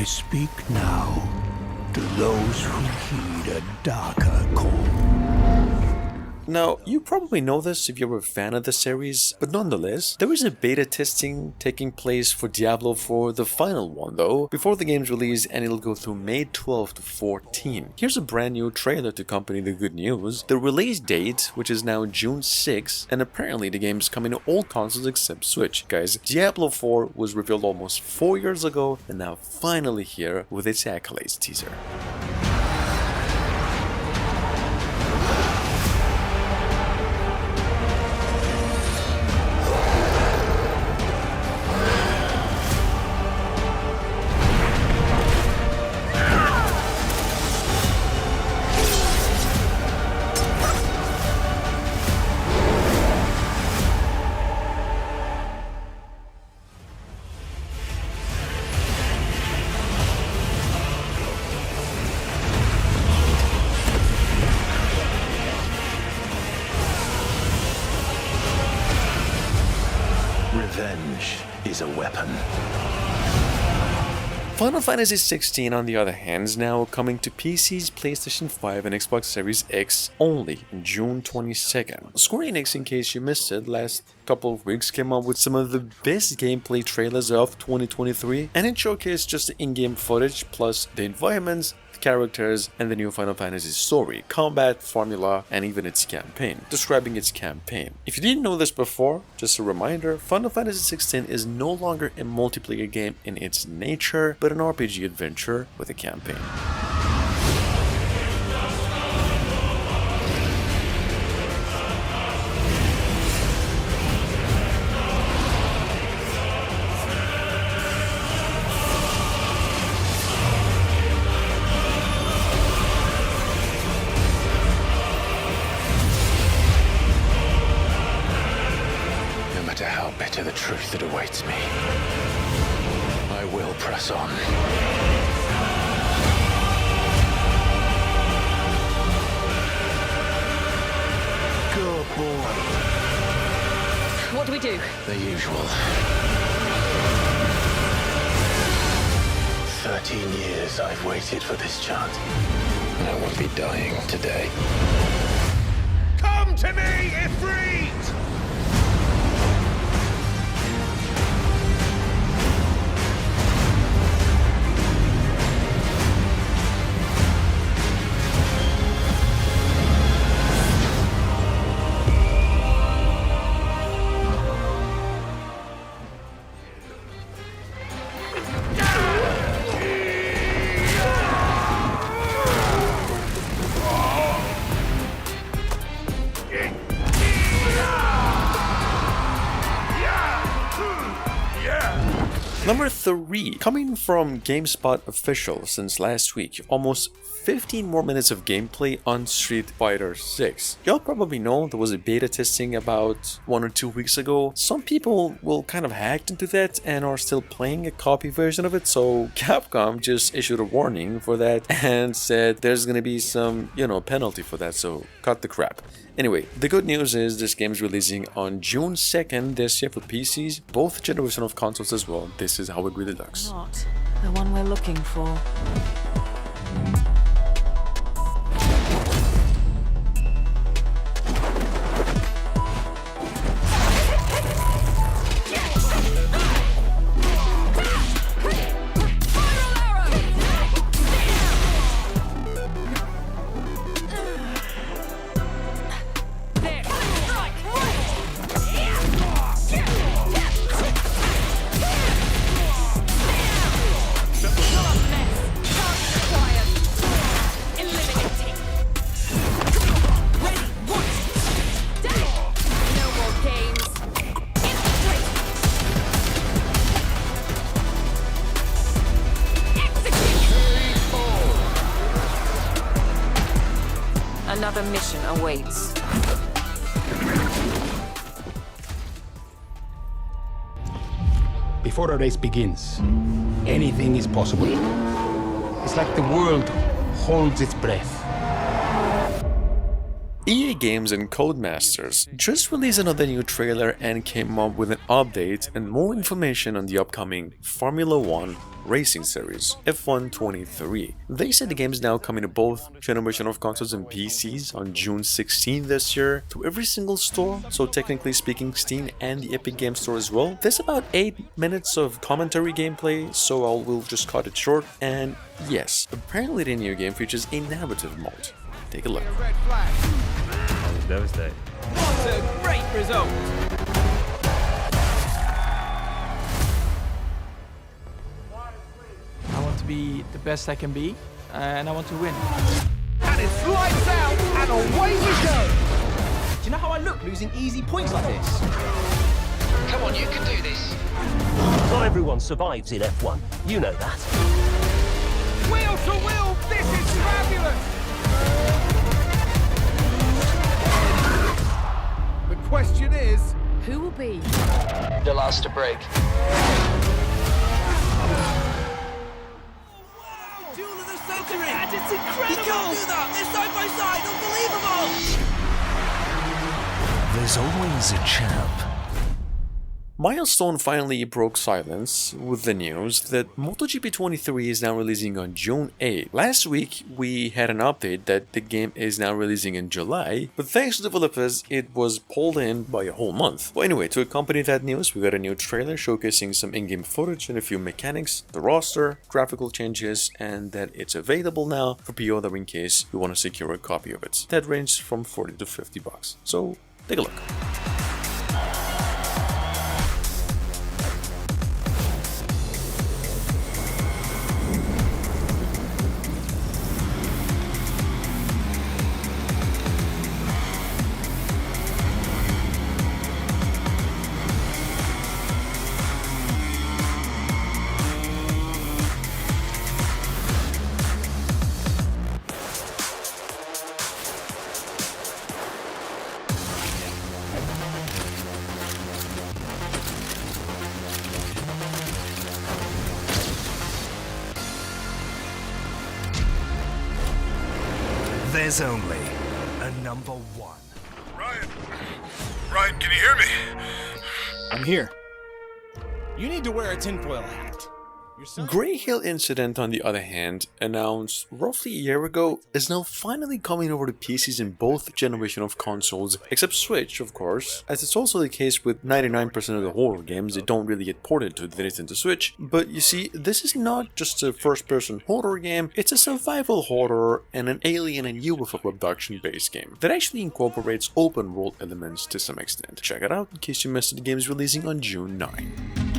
speak now to those who heed a darker call. Now, you probably know this if you're a fan of the series, but nonetheless, there is a beta testing taking place for Diablo IV, the final one though, before the game's release, and it'll go through May 12th to 14. Here's a brand new trailer to accompany the good news. The release date, which is now June 6th, and apparently the game's coming to all consoles except Switch. Guys, Diablo IV was revealed almost 4 years ago, and now finally here with its accolades teaser. Revenge is a weapon. Final Fantasy XVI, on the other hand, is now coming to PCs, PlayStation 5 and Xbox Series X only in June 22nd. Square Enix, in case you missed it, last couple of weeks came up with some of the best gameplay trailers of 2023, and it showcased just the in-game footage plus the environments, characters, and the new Final Fantasy story, combat, formula, and even its campaign, describing its campaign. If you didn't know this before, just a reminder, Final Fantasy XVI is no longer a multiplayer game in its nature, but an RPG adventure with a campaign. How bitter the truth that awaits me, I will press on. Good boy. What do we do? The usual. 13 years I've waited for this chance. I won't be dying today. Come to me, Ifrit! Number 3, coming from GameSpot official since last week, almost 15 more minutes of gameplay on Street Fighter 6. Y'all probably know there was a beta testing about 1 or 2 weeks ago. Some people will kind of hacked into that and are still playing a copy version of it, so Capcom just issued a warning for that and said there's gonna be some, penalty for that, so cut the crap. Anyway, the good news is this game is releasing on June 2nd this year for PCs, both generation of consoles as well. This is How It Really Looks. Not the one we're looking for. Another mission awaits. Before a race begins, anything is possible. It's like the world holds its breath. EA Games and Codemasters just released another new trailer and came up with an update and more information on the upcoming Formula 1 racing series, F1 23. They said the game is now coming to both generation of consoles and PCs on June 16 this year to every single store, so technically speaking Steam and the Epic Game Store as well. There's about 8 minutes of commentary gameplay, so we'll just cut it short. And yes, apparently the new game features a narrative mode. Take a look. Red flag. Devastating. What a great result. I want to be the best I can be, and I want to win. And it's lights out and away we go. Do you know how I look losing easy points like this? Come on, you can do this. Not everyone survives in F1. You know that. Wheel to wheel, this is fabulous. The question is, Who will be? The last to break. Duel of the century! That is incredible! You can't do that! They're side by side! Unbelievable! There's always a champ. Milestone finally broke silence with the news that MotoGP 23 is now releasing on June 8. Last week, we had an update that the game is now releasing in July, but thanks to developers, it was pulled in by a whole month. Well, anyway, to accompany that news, we got a new trailer showcasing some in-game footage and a few mechanics, the roster, graphical changes, and that it's available now for pre-order in case you want to secure a copy of it. That ranged from 40 to 50 bucks. So, take a look. There's only a number one. Ryan, can you hear me? I'm here. You need to wear a tinfoil hat. Grayhill Incident, on the other hand, announced roughly a year ago, is now finally coming over to PCs in both generation of consoles, except Switch, of course, as it's also the case with 99% of the horror games. They don't really get ported to the Nintendo Switch. But you see, this is not just a first-person horror game, it's a survival horror and an alien and UFO abduction-based game that actually incorporates open-world elements to some extent. Check it out in case you missed it. The game is releasing on June 9.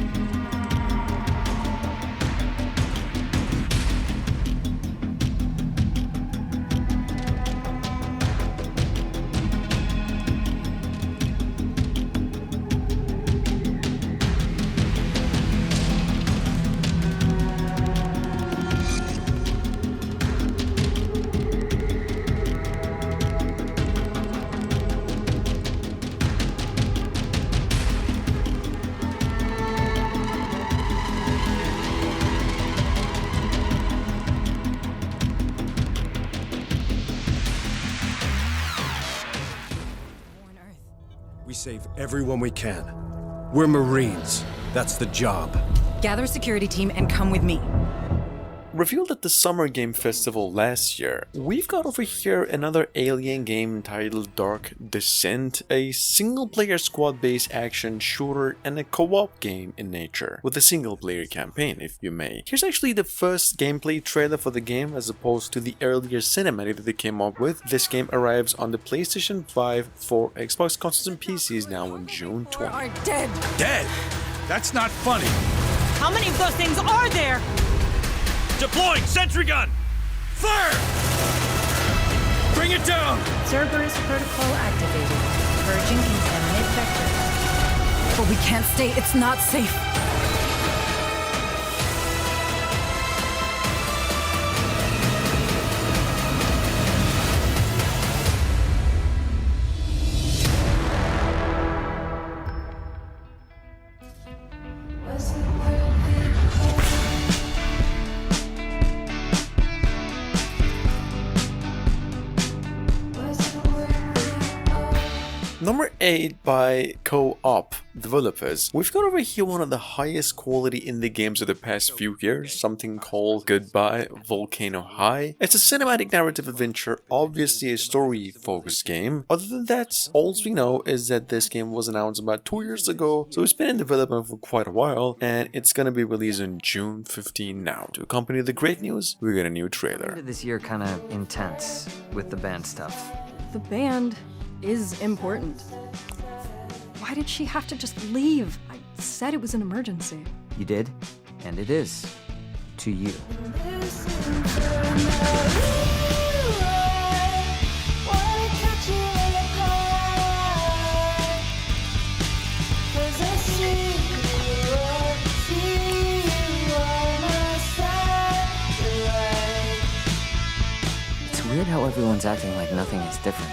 We save everyone we can. We're Marines. That's the job. Gather a security team and come with me. Revealed at the Summer Game Festival last year, we've got over here another Alien game titled Dark Descent, a single-player squad-based action shooter and a co-op game in nature, with a single-player campaign, if you may. Here's actually the first gameplay trailer for the game as opposed to the earlier cinematic that they came up with. This game arrives on the PlayStation 5 for Xbox consoles and PCs now on June 20. Are dead. Dead? That's not funny. How many of those things are there? Deploying sentry gun! Fire! Bring it down! Cerberus protocol activated. Purging contaminate vector. But we can't stay. It's not safe. Number 8 by Co-op developers. We've got over here one of the highest quality indie games of the past few years, something called Goodbye Volcano High. It's a cinematic narrative adventure, obviously a story-focused game. Other than that, all we know is that this game was announced about 2 years ago, so it's been in development for quite a while, and it's gonna be released on June 15 now. To accompany the great news, we get a new trailer. This year kind of intense with the band stuff. The band is important. Why did she have to just leave? I said it was an emergency. You did, and it is. To you. It's weird how everyone's acting like nothing is different.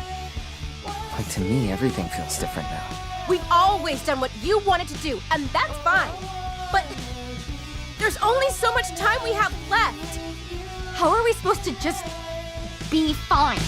Like, to me, everything feels different now. We've always done what you wanted to do, and that's fine. But there's only so much time we have left. How are we supposed to just be fine?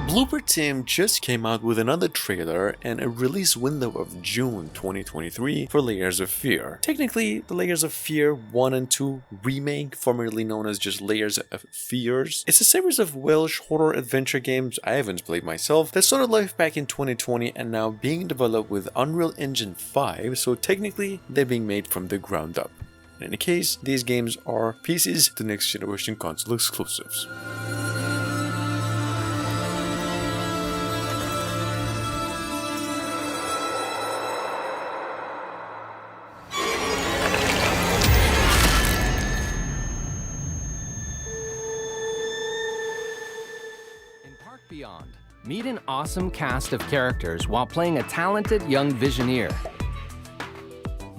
Blooper Team just came out with another trailer and a release window of June 2023 for Layers of Fear. Technically, the Layers of Fear 1 and 2 remake, formerly known as just Layers of Fears. It's a series of Welsh horror adventure games I haven't played myself that started life back in 2020 and now being developed with Unreal Engine 5, so technically they're being made from the ground up. In any case, these games are pieces to next generation console exclusives. Beyond. Meet an awesome cast of characters while playing a talented young Visioneer.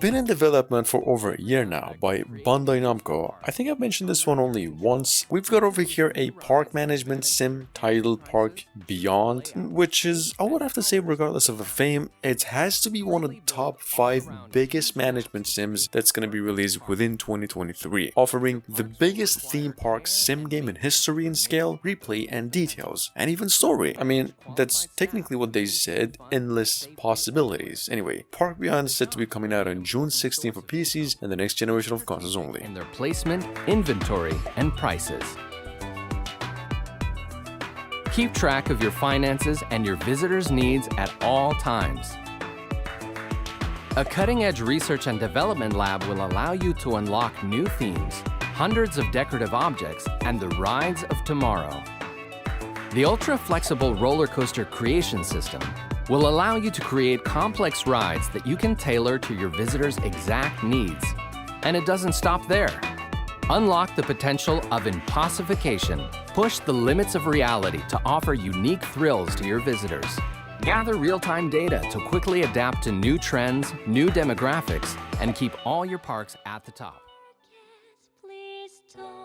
Been in development for over a year now by Bandai Namco. I think I've mentioned this one only once. We've got over here a park management sim titled Park Beyond, which is, I would have to say, regardless of the fame, it has to be one of the top 5 biggest management sims that's going to be released within 2023, offering the biggest theme park sim game in history in scale, replay, and details, and even story. I mean, that's technically what they said, endless possibilities. Anyway, Park Beyond is set to be coming out on June 16 for PCs and the next generation of consoles only. In their placement, inventory, and prices. Keep track of your finances and your visitors' needs at all times. A cutting-edge research and development lab will allow you to unlock new themes, hundreds of decorative objects, and the rides of tomorrow. The ultra-flexible roller coaster creation system will allow you to create complex rides that you can tailor to your visitors' exact needs. And it doesn't stop there. Unlock the potential of impossification. Push the limits of reality to offer unique thrills to your visitors. Gather real-time data to quickly adapt to new trends, new demographics, and keep all your parks at the top.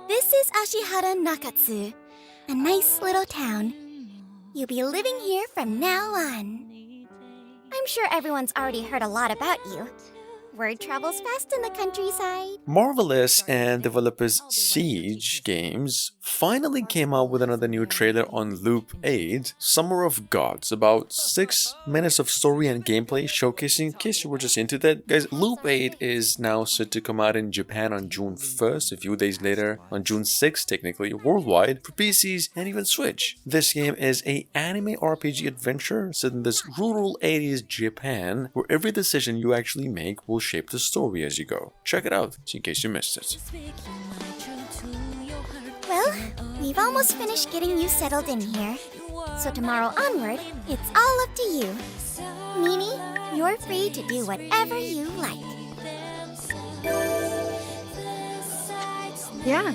This is Ashihara Nakatsu, a nice little town. You'll be living here from now on. I'm sure everyone's already heard a lot about you. Word travels fast in the countryside. Marvelous and developers Siege Games finally came out with another new trailer on Loop 8, Summer of Gods. About 6 minutes of story and gameplay showcasing, in case you were just into that. Guys, Loop 8 is now set to come out in Japan on June 1st, a few days later on June 6th, technically, worldwide, for PCs and even Switch. This game is an anime RPG adventure set in this rural 80s Japan, where every decision you actually make will shape the story as you go. Check it out, in case you missed it. Well, we've almost finished getting you settled in here. So tomorrow onward, it's all up to you. Mimi, you're free to do whatever you like. Yeah.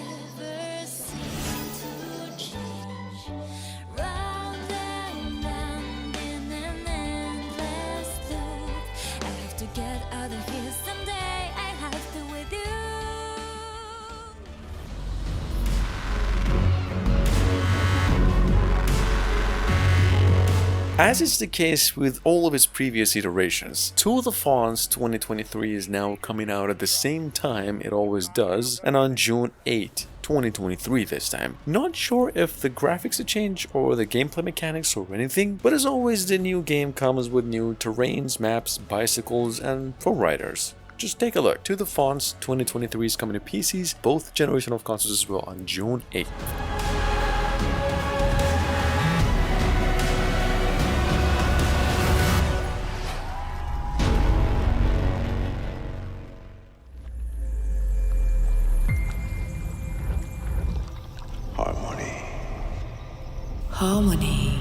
As is the case with all of its previous iterations, Tour de France 2023 is now coming out at the same time it always does, and on June 8, 2023 this time. Not sure if the graphics have changed or the gameplay mechanics or anything, but as always the new game comes with new terrains, maps, bicycles, and pro riders. Just take a look. Tour de France 2023 is coming to PCs, both generation of consoles as well, on June 8th. Harmony.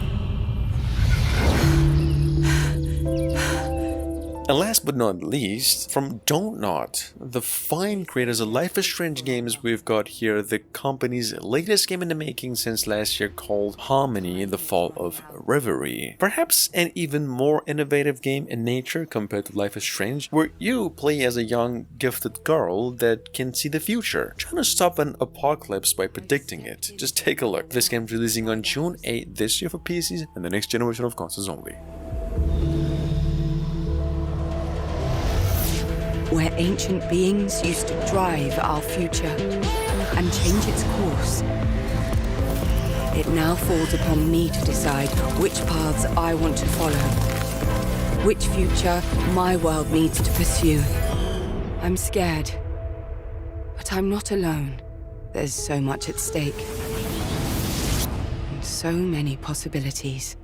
And last but not least, from Don't Not, the fine creators of Life is Strange games, we've got here the company's latest game in the making since last year, called Harmony: The Fall of Rivery. Perhaps an even more innovative game in nature compared to Life is Strange, where you play as a young, gifted girl that can see the future, trying to stop an apocalypse by predicting it. Just take a look. This game's releasing on June 8 this year for PCs and the next generation of consoles only. Where ancient beings used to drive our future and change its course. It now falls upon me to decide which paths I want to follow, which future my world needs to pursue. I'm scared, but I'm not alone. There's so much at stake, and so many possibilities.